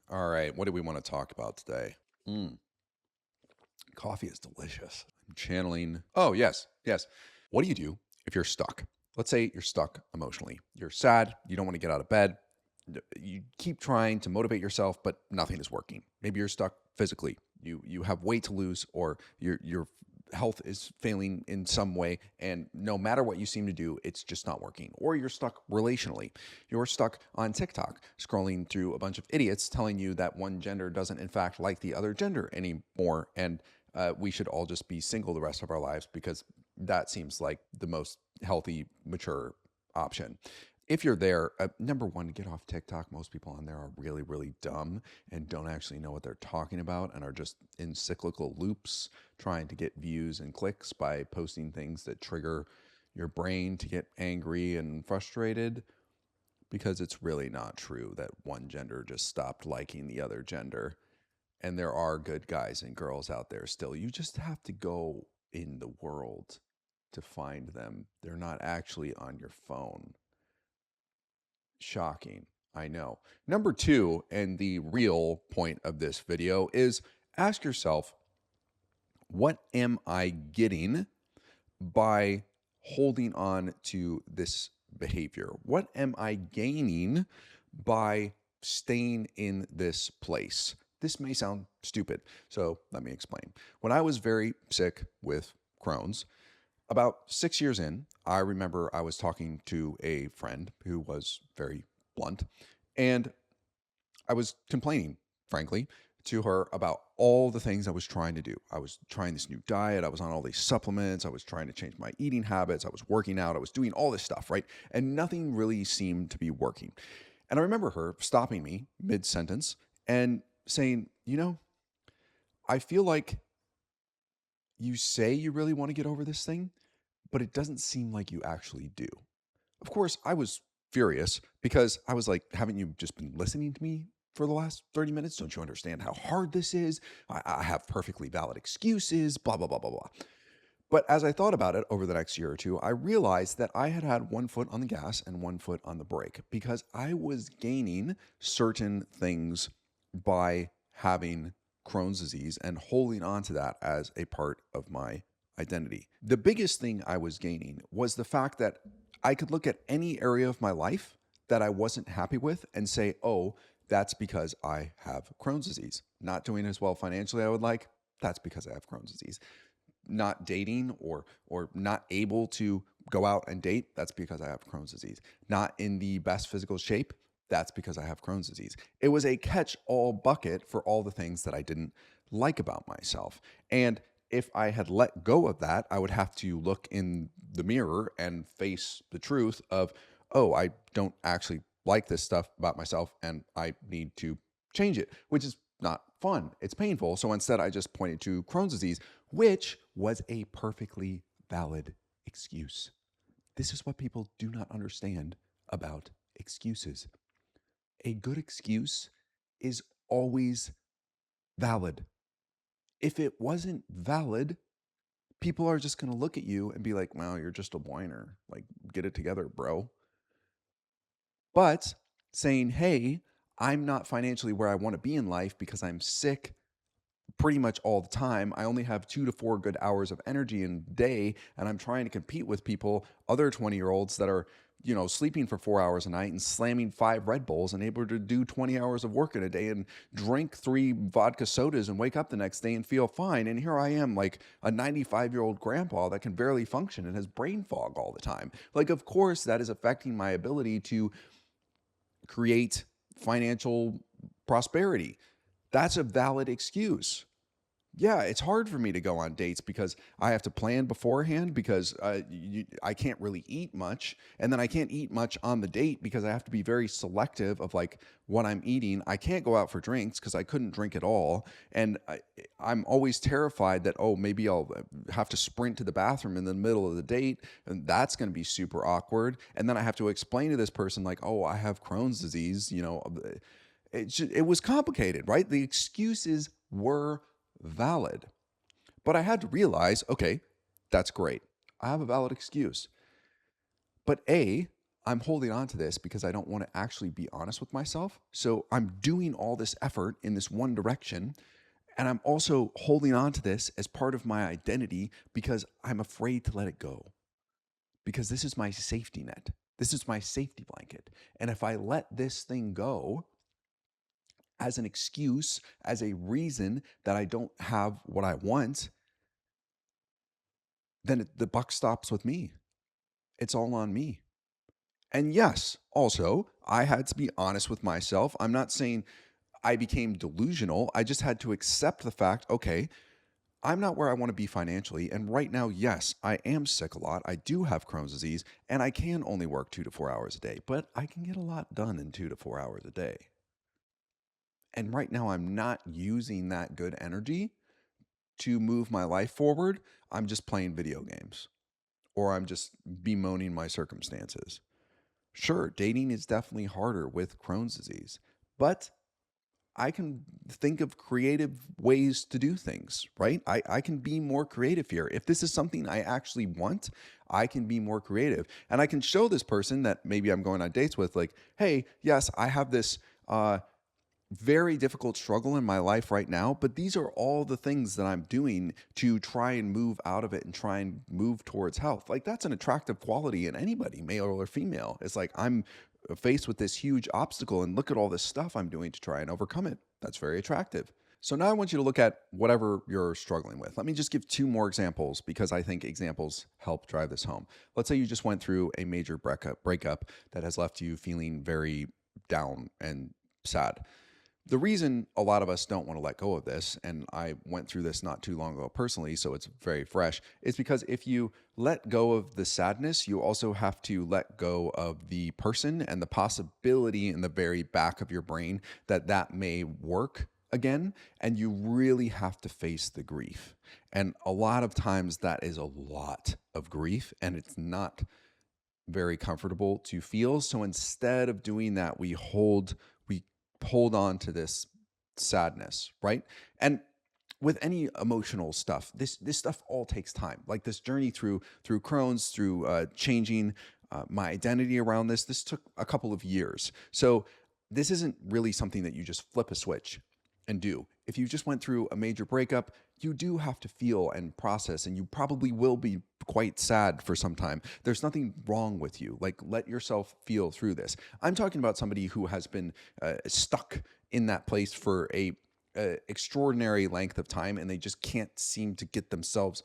All right, what do we want to talk about today? Mm, Coffee is delicious. I'm channeling. Oh, yes, yes. What do you do if you're stuck? Let's say you're stuck emotionally. You're sad. You don't want to get out of bed. You keep trying to motivate yourself, but nothing is working. Maybe you're stuck physically. You have weight to lose, or your health is failing in some way, and no matter what you seem to do, it's just not working. Or you're stuck relationally. You're stuck on TikTok, scrolling through a bunch of idiots telling you that one gender doesn't in fact like the other gender anymore, and we should all just be single the rest of our lives because that seems like the most healthy, mature option. If you're there, number one, get off TikTok. Most people on there are really, really dumb and don't actually know what they're talking about and are just in cyclical loops trying to get views and clicks by posting things that trigger your brain to get angry and frustrated, because it's really not true that one gender just stopped liking the other gender. And there are good guys and girls out there still. You just have to go in the world to find them. They're not actually on your phone. Shocking, I know. Number two, and the real point of this video, is ask yourself, what am I getting by holding on to this behavior? What am I gaining by staying in this place? This may sound stupid, so let me explain. When I was very sick with Crohn's, about 6 years in, I remember I was talking to a friend who was very blunt, and I was complaining, frankly, to her about all the things I was trying to do. I was trying this new diet. I was on all these supplements. I was trying to change my eating habits. I was working out. I was doing all this stuff, right? And nothing really seemed to be working. And I remember her stopping me mid sentence and saying, I feel like you say you really want to get over this thing, but it doesn't seem like you actually do. Of course, I was furious because I was like, haven't you just been listening to me for the last 30 minutes? Don't you understand how hard this is? I have perfectly valid excuses, blah, blah, blah, blah, blah. But as I thought about it over the next year or two, I realized that I had had one foot on the gas and one foot on the brake because I was gaining certain things by having Crohn's disease and holding on to that as a part of my identity. The biggest thing I was gaining was the fact that I could look at any area of my life that I wasn't happy with and say, oh, that's because I have Crohn's disease. Not doing as well financially I would like, that's because I have Crohn's disease. Not dating or not able to go out and date, that's because I have Crohn's disease. Not in the best physical shape, that's because I have Crohn's disease. It was a catch-all bucket for all the things that I didn't like about myself. And if I had let go of that, I would have to look in the mirror and face the truth of, oh, I don't actually like this stuff about myself and I need to change it, which is not fun. It's painful. So instead, I just pointed to Crohn's disease, which was a perfectly valid excuse. This is what people do not understand about excuses. A good excuse is always valid. If it wasn't valid, people are just going to look at you and be like, well, you're just a whiner. Like, get it together, bro. But saying, hey, I'm not financially where I want to be in life because I'm sick pretty much all the time. I only have 2 to 4 good hours of energy in a day, and I'm trying to compete with people, other 20-year-olds that are, sleeping for 4 hours a night and slamming 5 Red Bulls and able to do 20 hours of work in a day and drink 3 vodka sodas and wake up the next day and feel fine. And here I am, like a 95-year-old grandpa that can barely function and has brain fog all the time. Like, of course, that is affecting my ability to create financial prosperity. That's a valid excuse. Yeah, it's hard for me to go on dates because I have to plan beforehand because I can't really eat much. And then I can't eat much on the date because I have to be very selective of like what I'm eating. I can't go out for drinks because I couldn't drink at all. And I'm always terrified that, oh, maybe I'll have to sprint to the bathroom in the middle of the date. And that's going to be super awkward. And then I have to explain to this person like, oh, I have Crohn's disease. It was complicated, right? The excuses were valid. But I had to realize, okay, that's great. I have a valid excuse. But A, I'm holding on to this because I don't want to actually be honest with myself. So I'm doing all this effort in this one direction. And I'm also holding on to this as part of my identity because I'm afraid to let it go. Because this is my safety net. This is my safety blanket. And if I let this thing go as an excuse, as a reason that I don't have what I want, then the buck stops with me. It's all on me. And yes, also, I had to be honest with myself. I'm not saying I became delusional. I just had to accept the fact, okay, I'm not where I want to be financially. And right now, yes, I am sick a lot. I do have Crohn's disease, and I can only work 2 to 4 hours a day, but I can get a lot done in 2 to 4 hours a day. And right now, I'm not using that good energy to move my life forward. I'm just playing video games, or I'm just bemoaning my circumstances. Sure, dating is definitely harder with Crohn's disease, but I can think of creative ways to do things, right? I can be more creative here. If this is something I actually want, I can be more creative. And I can show this person that maybe I'm going on dates with, like, hey, yes, I have this very difficult struggle in my life right now, but these are all the things that I'm doing to try and move out of it and try and move towards health. Like, that's an attractive quality in anybody, male or female. It's like, I'm faced with this huge obstacle and look at all this stuff I'm doing to try and overcome it. That's very attractive. So now I want you to look at whatever you're struggling with. Let me just give two more examples because I think examples help drive this home. Let's say you just went through a major breakup that has left you feeling very down and sad. The reason a lot of us don't want to let go of this, and I went through this not too long ago personally, so it's very fresh, is because if you let go of the sadness, you also have to let go of the person and the possibility in the very back of your brain that that may work again. And you really have to face the grief. And a lot of times that is a lot of grief, and it's not very comfortable to feel. So instead of doing that, we hold on to this sadness, right? And with any emotional stuff, this stuff all takes time. Like this journey through Crohn's, through changing my identity around this took a couple of years. So this isn't really something that you just flip a switch and do. If you just went through a major breakup, you do have to feel and process, and you probably will be quite sad for some time. There's nothing wrong with you. Like, let yourself feel through this. I'm talking about somebody who has been stuck in that place for a extraordinary length of time, and they just can't seem to get themselves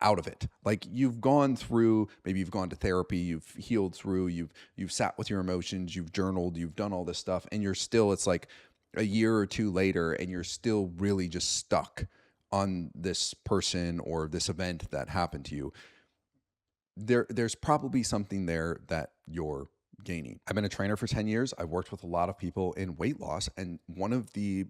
out of it. Like, you've gone through, maybe you've gone to therapy, you've healed through, you've sat with your emotions, you've journaled, you've done all this stuff, and you're still, it's like a year or two later, and you're still really just stuck on this person or this event that happened to you. There's probably something there that you're gaining. I've been a trainer for 10 years. I've worked with a lot of people in weight loss, and one of the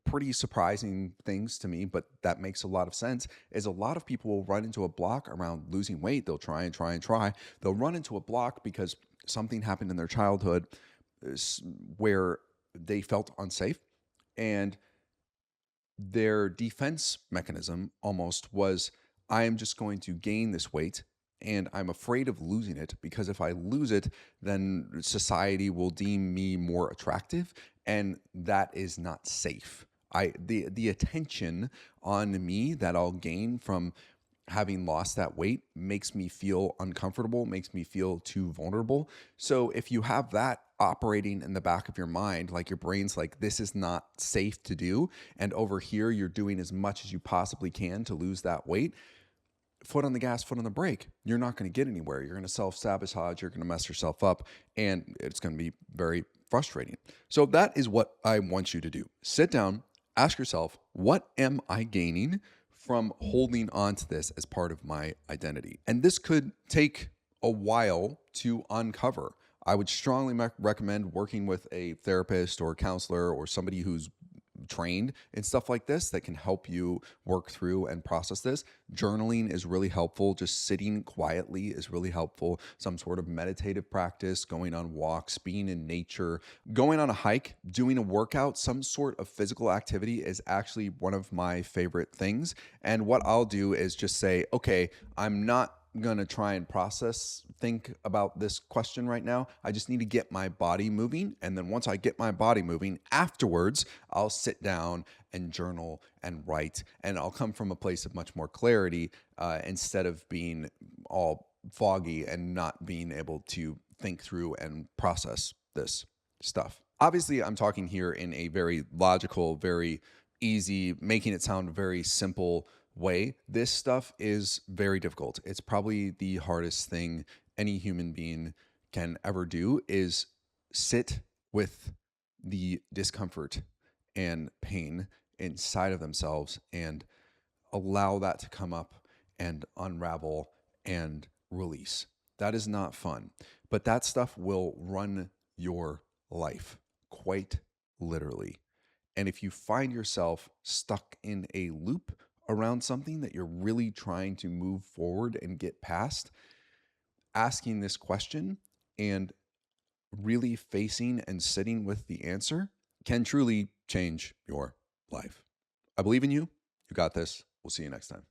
pretty surprising things to me, but that makes a lot of sense, is a lot of people will run into a block around losing weight. They'll try and try and try. They'll run into a block because something happened in their childhood where they felt unsafe, and their defense mechanism almost was, I am just going to gain this weight and I'm afraid of losing it, because if I lose it, then society will deem me more attractive, and that is not safe. The attention on me that I'll gain from having lost that weight makes me feel uncomfortable, makes me feel too vulnerable. So if you have that operating in the back of your mind, like your brain's like, this is not safe to do, and over here you're doing as much as you possibly can to lose that weight, foot on the gas, foot on the brake, you're not going to get anywhere. You're going to self-sabotage, you're going to mess yourself up, and it's going to be very frustrating. So that is what I want you to do. Sit down, ask yourself, what am I gaining from holding on to this as part of my identity? And this could take a while to uncover. I would strongly recommend working with a therapist or a counselor or somebody who's trained in stuff like this that can help you work through and process this. Journaling is really helpful. Just sitting quietly is really helpful. Some sort of meditative practice, going on walks, being in nature, going on a hike, doing a workout, some sort of physical activity is actually one of my favorite things. And what I'll do is just say, okay, I'm not going to try and think about this question right now. I just need to get my body moving. And then once I get my body moving, afterwards, I'll sit down and journal and write. And I'll come from a place of much more clarity instead of being all foggy and not being able to think through and process this stuff. Obviously, I'm talking here in a very logical, very easy, making it sound very simple way. This stuff is very difficult. It's probably the hardest thing any human being can ever do is sit with the discomfort and pain inside of themselves and allow that to come up and unravel and release. That is not fun, but that stuff will run your life quite literally. And if you find yourself stuck in a loop around something that you're really trying to move forward and get past, asking this question and really facing and sitting with the answer can truly change your life. I believe in you. You got this. We'll see you next time.